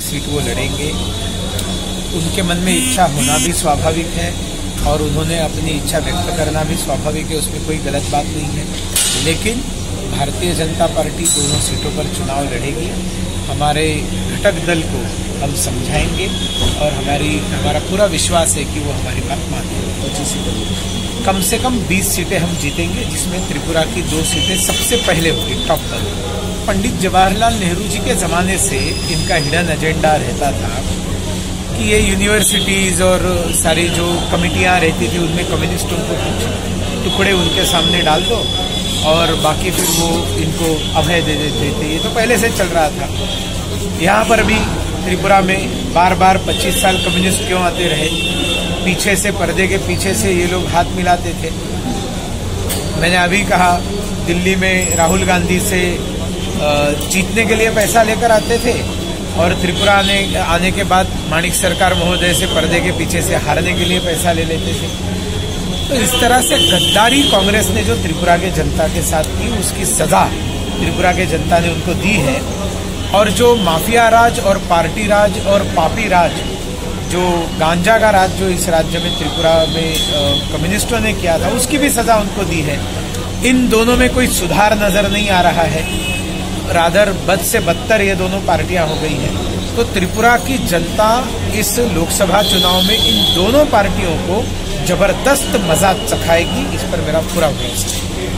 Seat वो लड़ेंगे। उनके मन में इच्छा होना भी स्वाभाविक है और उन्होंने अपनी इच्छा व्यक्त करना भी स्वाभाविक है, उसमें कोई गलत बात नहीं है। लेकिन भारतीय जनता पार्टी दोनों सीटों पर चुनाव लड़ेगी। हमारे घटक दल को हम समझाएंगे और हमारा पूरा विश्वास है कि वो हमारी बात मानेंगे। कम से कम 20 सीटें हम जीतेंगे, जिसमें त्रिपुरा की 2 सीटें सबसे पहले होगी, टॉप पर। पंडित जवाहरलाल नेहरू जी के ज़माने से इनका हिडन एजेंडा रहता था कि ये यूनिवर्सिटीज़ और सारी जो कमिटियां रहती थी उनमें कम्युनिस्टों को कुछ टुकड़े उनके सामने डाल दो और बाकी फिर वो इनको अभय दे देते थे। ये तो पहले से चल रहा था। यहाँ पर भी त्रिपुरा में बार बार 25 साल कम्युनिस्ट क्यों आते रहे? पीछे से, पर्दे के पीछे से ये लोग हाथ मिलाते थे। मैंने अभी कहा, दिल्ली में राहुल गांधी से जीतने के लिए पैसा लेकर आते थे और त्रिपुरा आने के बाद माणिक सरकार महोदय से पर्दे के पीछे से हारने के लिए पैसा ले लेते थे। तो इस तरह से गद्दारी कांग्रेस ने जो त्रिपुरा के जनता के साथ की, उसकी सजा त्रिपुरा के जनता ने उनको दी है। और जो माफिया राज और पार्टी राज और पापी राज, जो गांजा का राज जो इस राज्य में त्रिपुरा में कम्युनिस्टों ने किया था, उसकी भी सजा उनको दी है। इन दोनों में कोई सुधार नजर नहीं आ रहा है, रादर बद से बदतर ये दोनों पार्टियां हो गई हैं। तो त्रिपुरा की जनता इस लोकसभा चुनाव में इन दोनों पार्टियों को जबरदस्त मजा चखाएगी, इस पर मेरा पूरा भरोसा है।